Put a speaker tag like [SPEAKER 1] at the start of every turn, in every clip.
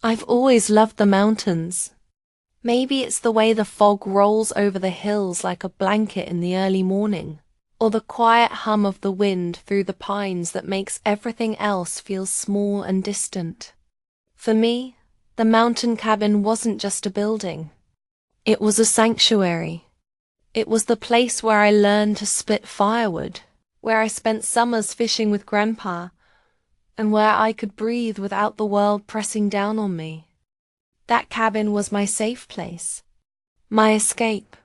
[SPEAKER 1] I've always loved the mountains. Maybe it's the way the fog rolls over the hills like a blanket in the early morning, or the quiet hum of the wind through the pines that makes everything else feel small and distant. For me, the mountain cabin wasn't just a building. It was a sanctuary. It was the place where I learned to split firewood, where I spent summers fishing with Grandpa, and where I could breathe without the world pressing down on me. That cabin was my safe place, my escape.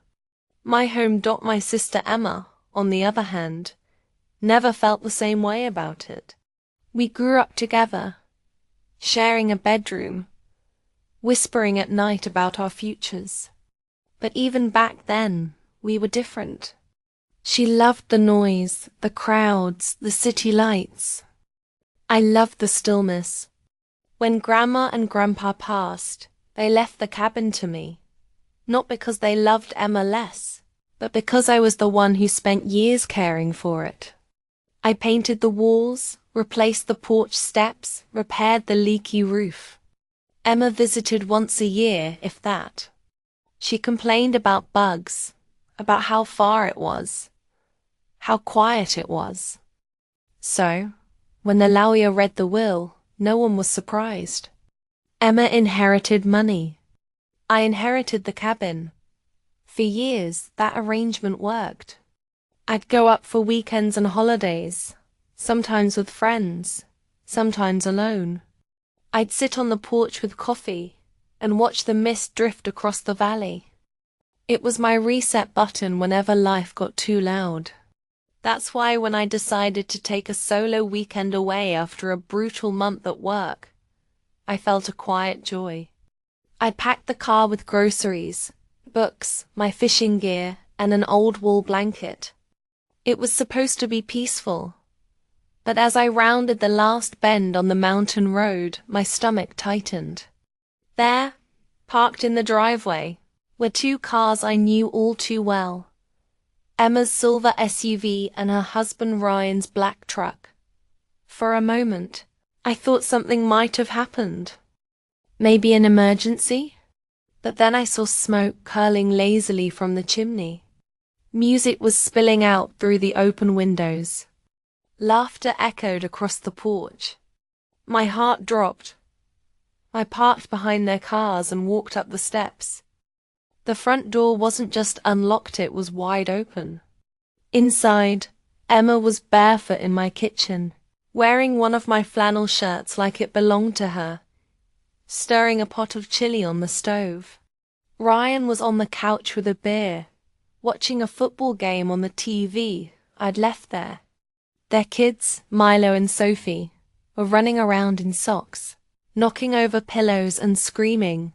[SPEAKER 1] My home. My sister Emma, on the other hand, never felt the same way about it. We grew up together, sharing a bedroom, whispering at night about our futures. But even back then, we were different. She loved the noise, the crowds, the city lights. I loved the stillness. When Grandma and Grandpa passed, they left the cabin to me, not because they loved Emma less, but because I was the one who spent years caring for it. I painted the walls, replaced the porch steps, repaired the leaky roof. Emma visited once a year, if that. She complained about bugs, about how far it was, how quiet it was. So, when the lawyer read the will, no one was surprised. Emma inherited money. I inherited the cabin. For years, that arrangement worked. I'd go up for weekends and holidays, sometimes with friends, sometimes alone. I'd sit on the porch with coffee and watch the mist drift across the valley. It was my reset button whenever life got too loud. That's why when I decided to take a solo weekend away after a brutal month at work, I felt a quiet joy. I packed the car with groceries, books, my fishing gear, and an old wool blanket. It was supposed to be peaceful, but as I rounded the last bend on the mountain road, my stomach tightened. There, parked in the driveway, were two cars I knew all too well. Emma's silver SUV and her husband Ryan's black truck. For a moment, I thought something might have happened. Maybe an emergency? But then I saw smoke curling lazily from the chimney. Music was spilling out through the open windows. Laughter echoed across the porch. My heart dropped. I parked behind their cars and walked up the steps. The front door wasn't just unlocked, it was wide open. Inside, Emma was barefoot in my kitchen, wearing one of my flannel shirts like it belonged to her, stirring a pot of chili on the stove. Ryan was on the couch with a beer, watching a football game on the TV I'd left there. Their kids, Milo and Sophie, were running around in socks, knocking over pillows and screaming.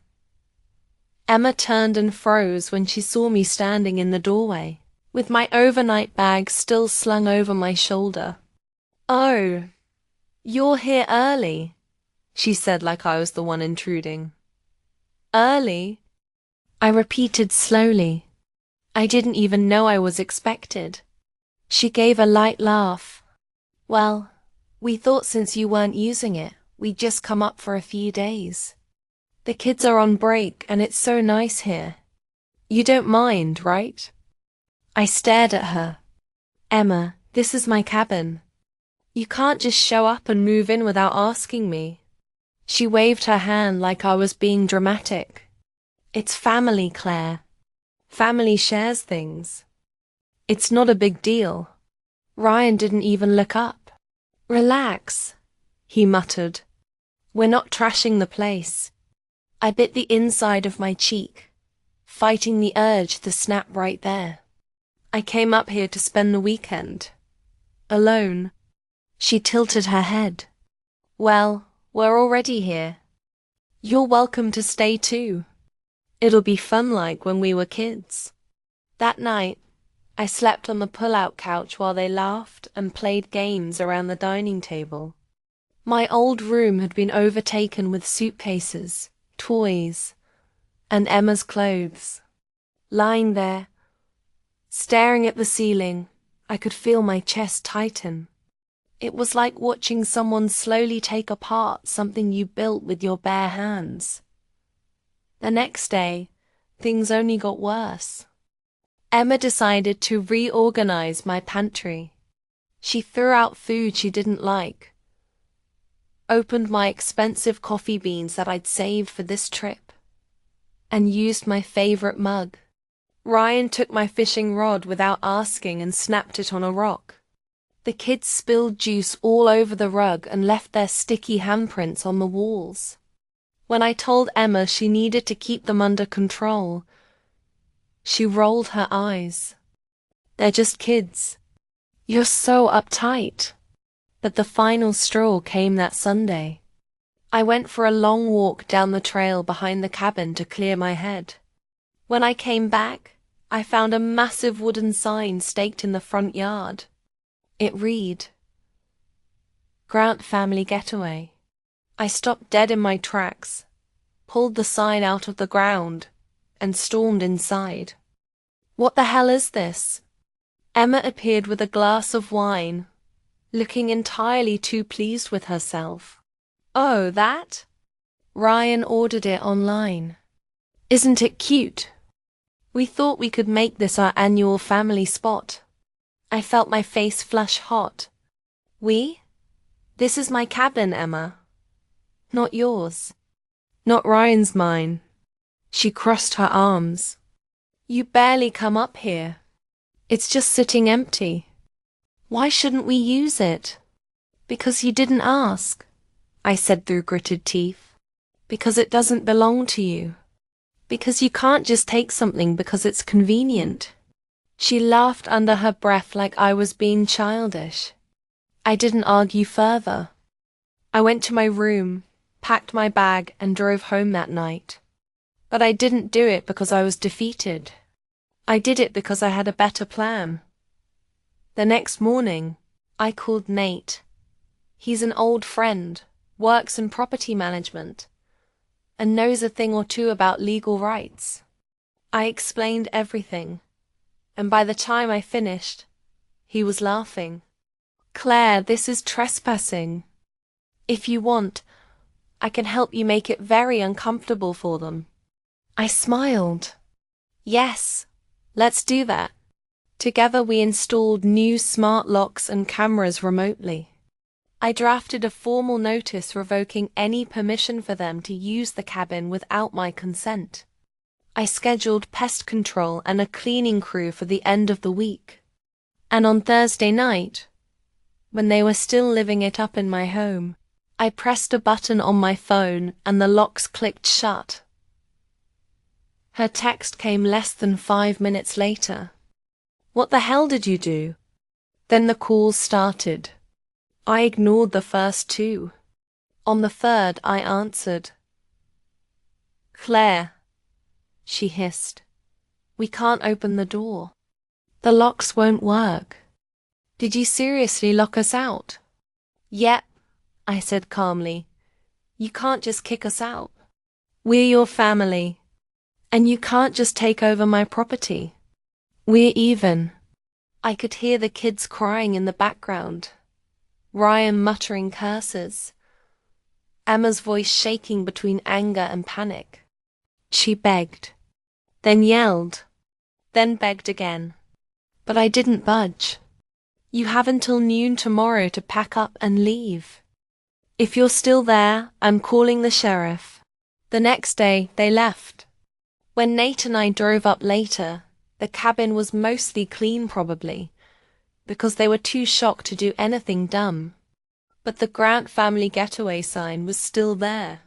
[SPEAKER 1] Emma turned and froze when she saw me standing in the doorway, with my overnight bag still slung over my shoulder. "Oh, you're here early," she said like I was the one intruding. "Early?" I repeated slowly. I didn't even know I was expected. She gave a light laugh. "Well, we thought since you weren't using it, we'd just come up for a few days. The kids are on break and it's so nice here. You don't mind, right?" I stared at her. "Emma, this is my cabin. You can't just show up and move in without asking me." She waved her hand like I was being dramatic. "It's family, Claire. Family shares things. It's not a big deal." Ryan didn't even look up. "Relax," he muttered. "We're not trashing the place." I bit the inside of my cheek, fighting the urge to snap right there. "I came up here to spend the weekend. Alone." She tilted her head. "Well, we're already here. You're welcome to stay too. It'll be fun like when we were kids." That night, I slept on the pull-out couch while they laughed and played games around the dining table. My old room had been overtaken with suitcases, toys, and Emma's clothes. Lying there, staring at the ceiling, I could feel my chest tighten. It was like watching someone slowly take apart something you built with your bare hands. The next day, things only got worse. Emma decided to reorganize my pantry. She threw out food she didn't like, opened my expensive coffee beans that I'd saved for this trip, and used my favorite mug. Ryan took my fishing rod without asking and snapped it on a rock. The kids spilled juice all over the rug and left their sticky handprints on the walls. When I told Emma she needed to keep them under control, she rolled her eyes. They're just kids. You're so uptight. But the final straw came that Sunday. I went for a long walk down the trail behind the cabin to clear my head. When I came back, I found a massive wooden sign staked in the front yard. It read, "Grant Family Getaway." I stopped dead in my tracks, pulled the sign out of the ground, and stormed inside. "What the hell is this?" Emma appeared with a glass of wine, looking entirely too pleased with herself. "Oh, that?" Ryan ordered it online. "Isn't it cute? We thought we could make this our annual family spot." I felt my face flush hot. "We? This is my cabin, Emma. Not yours. Not Ryan's, mine." She crossed her arms. "You barely come up here. It's just sitting empty. Why shouldn't we use it?" "Because you didn't ask," I said through gritted teeth. "Because it doesn't belong to you. Because you can't just take something because it's convenient." She laughed under her breath like I was being childish. I didn't argue further. I went to my room, packed my bag, and drove home that night. But I didn't do it because I was defeated. I did it because I had a better plan. The next morning, I called Nate. He's an old friend, works in property management, and knows a thing or two about legal rights. I explained everything, and by the time I finished, he was laughing. "Claire, this is trespassing. If you want, I can help you make it very uncomfortable for them." I smiled. "Yes, let's do that." Together we installed new smart locks and cameras remotely. I drafted a formal notice revoking any permission for them to use the cabin without my consent. I scheduled pest control and a cleaning crew for the end of the week. And on Thursday night, when they were still living it up in my home, I pressed a button on my phone and the locks clicked shut. Her text came less than 5 minutes later. "What the hell did you do?" Then the calls started. I ignored the first 2. On the third, I answered. "Claire," she hissed, "we can't open the door. The locks won't work." "Did you seriously lock us out?" "Yep," I said calmly. "You can't just kick us out. We're your family, and you can't just take over my property. We're even." I could hear the kids crying in the background, Ryan muttering curses, Emma's voice shaking between anger and panic. She begged, then yelled, then begged again. But I didn't budge. "You have until noon tomorrow to pack up and leave. If you're still there, I'm calling the sheriff." The next day, they left. When Nate and I drove up later, the cabin was mostly clean probably, because they were too shocked to do anything dumb. But the Grant Family Getaway sign was still there.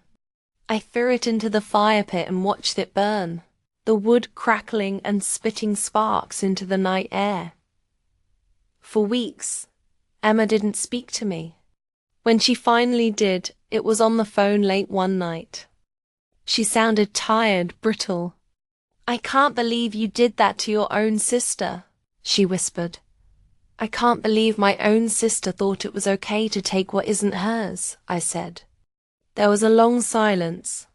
[SPEAKER 1] I threw it into the fire pit and watched it burn, the wood crackling and spitting sparks into the night air. For weeks, Emma didn't speak to me. When she finally did, it was on the phone late one night. She sounded tired, brittle. "I can't believe you did that to your own sister," she whispered. "I can't believe my own sister thought it was okay to take what isn't hers," I said. There was a long silence.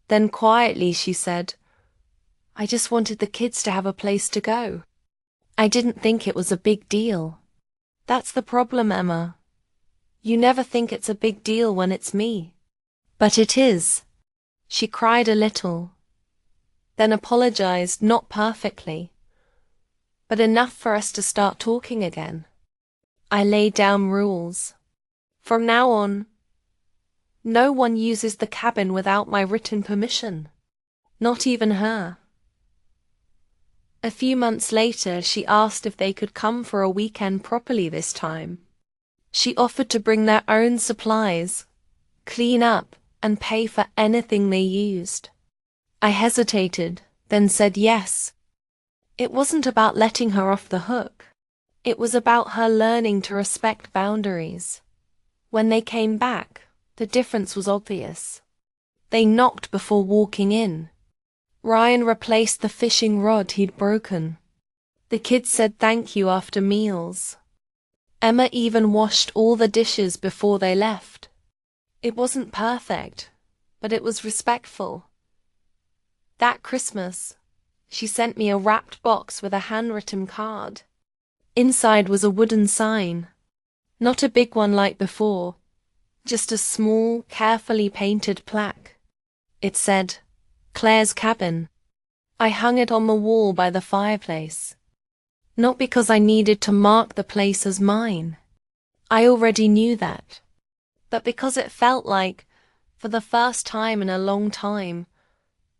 [SPEAKER 1] Then quietly she said, "I just wanted the kids to have a place to go. I didn't think it was a big deal." That's the problem, Emma. You never think it's a big deal when it's me. But it is. She cried a little, then apologized, not perfectly, but enough for us to start talking again. I laid down rules. From now on, no one uses the cabin without my written permission. Not even her. A few months later, she asked if they could come for a weekend properly this time. She offered to bring their own supplies, clean up, and pay for anything they used. I hesitated, then said yes. It wasn't about letting her off the hook. It was about her learning to respect boundaries. When they came back, the difference was obvious. They knocked before walking in. Ryan replaced the fishing rod he'd broken. The kids said thank you after meals. Emma even washed all the dishes before they left. It wasn't perfect, but it was respectful. That Christmas, she sent me a wrapped box with a handwritten card. Inside was a wooden sign. Not a big one like before, just a small, carefully painted plaque. It said, Claire's Cabin. I hung it on the wall by the fireplace. Not because I needed to mark the place as mine. I already knew that. But because it felt like, for the first time in a long time,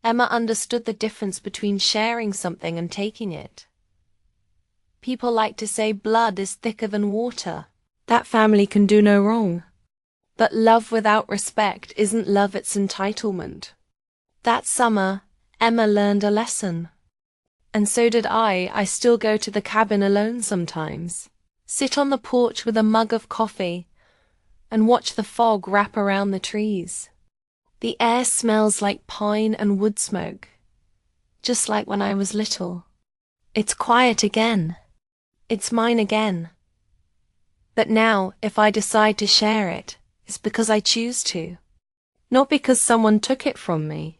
[SPEAKER 1] Emma understood the difference between sharing something and taking it. People like to say blood is thicker than water. That family can do no wrong. But love without respect isn't love, it's entitlement. That summer, Emma learned a lesson. And so did I. I still go to the cabin alone sometimes. Sit on the porch with a mug of coffee and watch the fog wrap around the trees. The air smells like pine and wood smoke, just like when I was little. It's quiet again. It's mine again. But now, if I decide to share it, it's because I choose to, not because someone took it from me.